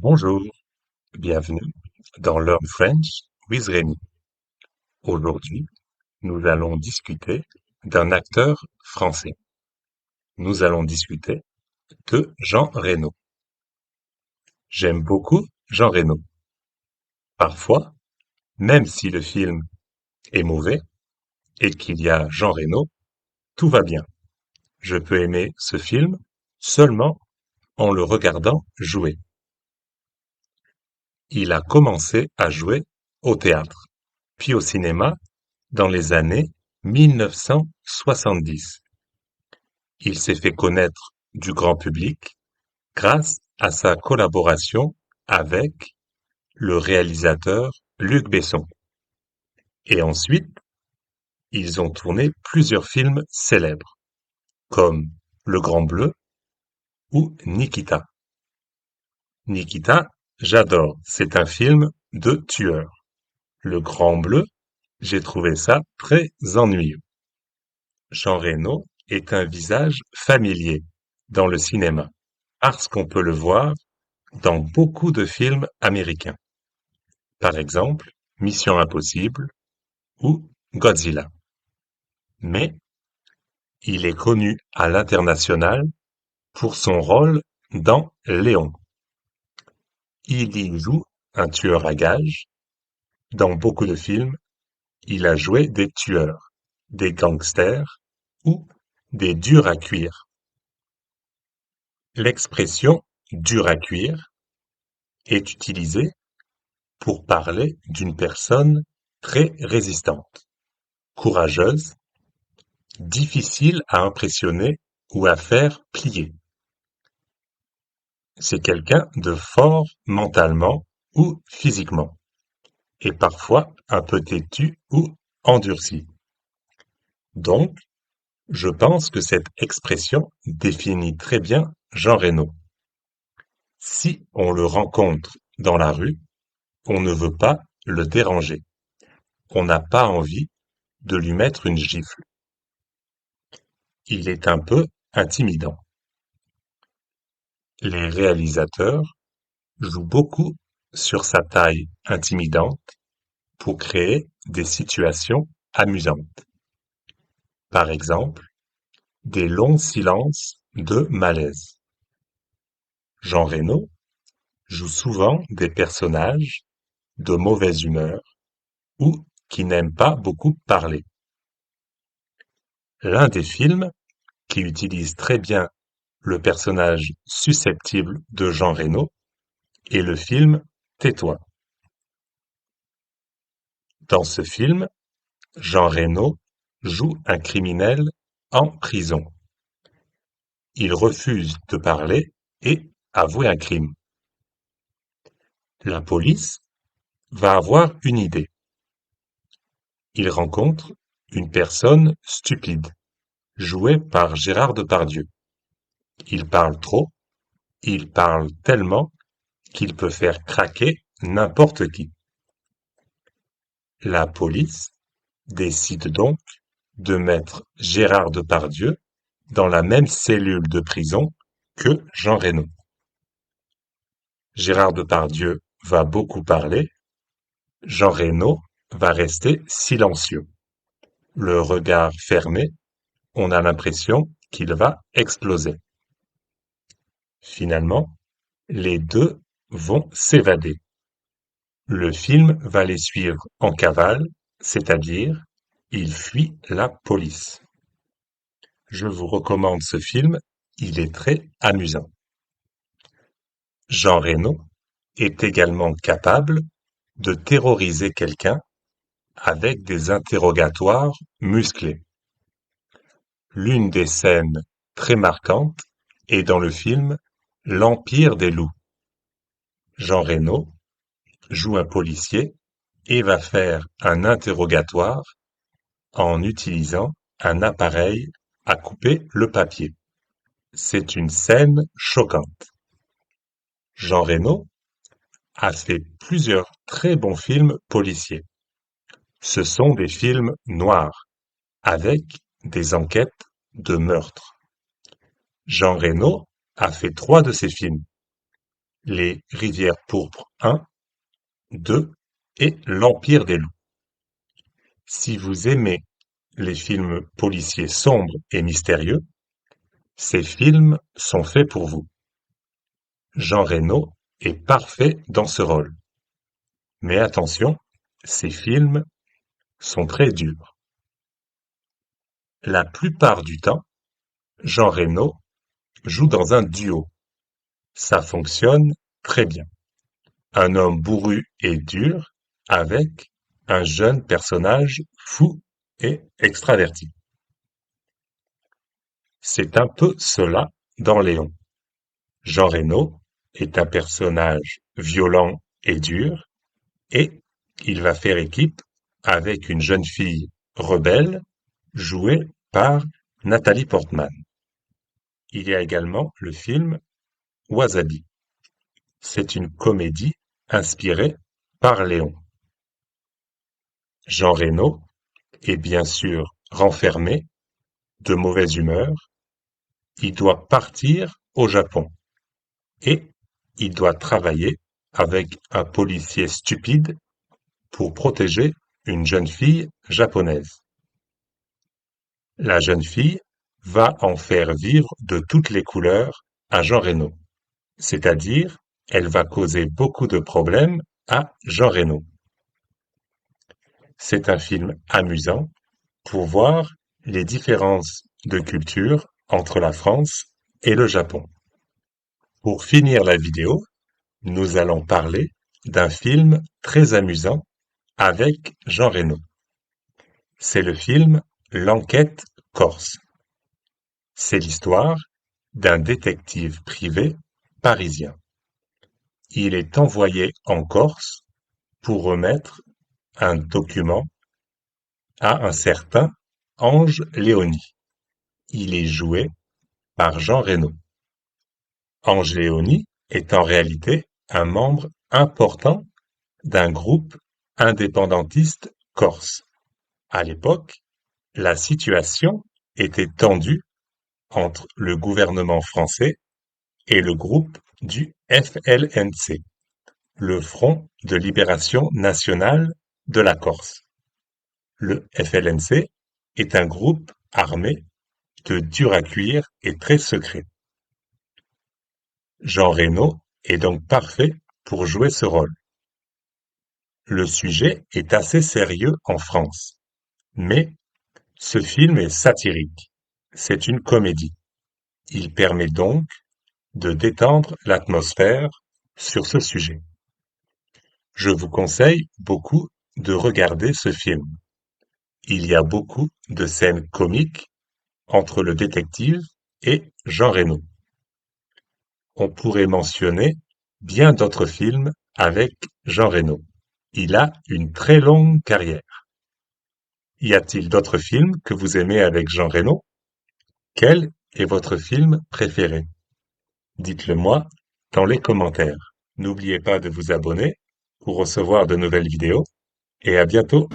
Bonjour, bienvenue dans Learn French with Rémi. Aujourd'hui, nous allons discuter d'un acteur français. Nous allons discuter de Jean Reno. J'aime beaucoup Jean Reno. Parfois, même si le film est mauvais et qu'il y a Jean Reno, tout va bien. Je peux aimer ce film seulement en le regardant jouer. Il a commencé à jouer au théâtre, puis au cinéma dans les années 1970. Il s'est fait connaître du grand public grâce à sa collaboration avec le réalisateur Luc Besson. Et ensuite, ils ont tourné plusieurs films célèbres, comme Le Grand Bleu ou Nikita. Nikita, j'adore, c'est un film de tueur. Le Grand Bleu, j'ai trouvé ça très ennuyeux. Jean Reno est un visage familier dans le cinéma, parce qu'on peut le voir dans beaucoup de films américains. Par exemple, Mission Impossible ou Godzilla. Mais il est connu à l'international pour son rôle dans Léon. Il y joue un tueur à gages. Dans beaucoup de films, il a joué des tueurs, des gangsters ou des durs à cuire. L'expression dur à cuire est utilisée pour parler d'une personne très résistante, courageuse, difficile à impressionner ou à faire plier. C'est quelqu'un de fort mentalement ou physiquement, et parfois un peu têtu ou endurci. Donc, je pense que cette expression définit très bien Jean Reno. Si on le rencontre dans la rue, on ne veut pas le déranger. On n'a pas envie de lui mettre une gifle. Il est un peu intimidant. Les réalisateurs jouent beaucoup sur sa taille intimidante pour créer des situations amusantes. Par exemple, des longs silences de malaise. Jean Reno joue souvent des personnages de mauvaise humeur ou qui n'aiment pas beaucoup parler. L'un des films qui utilise très bien le personnage susceptible de Jean Reno est le film Tais-toi. Dans ce film, Jean Reno joue un criminel en prison. Il refuse de parler et avouer un crime. La police va avoir une idée. Il rencontre une personne stupide, jouée par Gérard Depardieu. Il parle trop, il parle tellement qu'il peut faire craquer n'importe qui. La police décide donc de mettre Gérard Depardieu dans la même cellule de prison que Jean Reno. Gérard Depardieu va beaucoup parler, Jean Reno va rester silencieux. Le regard fermé, on a l'impression qu'il va exploser. Finalement, les deux vont s'évader. Le film va les suivre en cavale, c'est-à-dire ils fuient la police. Je vous recommande ce film, il est très amusant. Jean Reno est également capable de terroriser quelqu'un avec des interrogatoires musclés. L'une des scènes très marquantes est dans le film L'Empire des loups. Jean Reno joue un policier et va faire un interrogatoire en utilisant un appareil à couper le papier. C'est une scène choquante. Jean Reno a fait plusieurs très bons films policiers. Ce sont des films noirs, avec des enquêtes de meurtre. Jean Reno a fait 3 de ces films. Les Rivières pourpres 1, 2 et L'Empire des loups. Si vous aimez les films policiers sombres et mystérieux, ces films sont faits pour vous. Jean Reno est parfait dans ce rôle. Mais attention, ces films sont très durs. La plupart du temps, Jean Reno joue dans un duo. Ça fonctionne très bien. Un homme bourru et dur avec un jeune personnage fou et extraverti. C'est un peu cela dans Léon. Jean Reno est un personnage violent et dur, et il va faire équipe avec une jeune fille rebelle jouée par Nathalie Portman. Il y a également le film Wasabi. C'est une comédie inspirée par Léon. Jean Reno est bien sûr renfermé, de mauvaise humeur. Il doit partir au Japon et il doit travailler avec un policier stupide pour protéger une jeune fille japonaise. La jeune fille va en faire vivre de toutes les couleurs à Jean Reno, c'est-à-dire elle va causer beaucoup de problèmes à Jean Reno. C'est un film amusant pour voir les différences de culture entre la France et le Japon. Pour finir la vidéo, nous allons parler d'un film très amusant avec Jean Reno. C'est le film L'Enquête corse. C'est l'histoire d'un détective privé parisien. Il est envoyé en Corse pour remettre un document à un certain Ange Léony. Il est joué par Jean Reno. Ange Léony est en réalité un membre important d'un groupe indépendantiste corse. À l'époque, la situation était tendue entre le gouvernement français et le groupe du FLNC, le Front de libération nationale de la Corse. Le FLNC est un groupe armé de dur à cuire et très secret. Jean Reno est donc parfait pour jouer ce rôle. Le sujet est assez sérieux en France, mais ce film est satirique. C'est une comédie. Il permet donc de détendre l'atmosphère sur ce sujet. Je vous conseille beaucoup de regarder ce film. Il y a beaucoup de scènes comiques entre le détective et Jean Reno. On pourrait mentionner bien d'autres films avec Jean Reno. Il a une très longue carrière. Y a-t-il d'autres films que vous aimez avec Jean Reno? Quel est votre film préféré? Dites-le moi dans les commentaires. N'oubliez pas de vous abonner pour recevoir de nouvelles vidéos et à bientôt!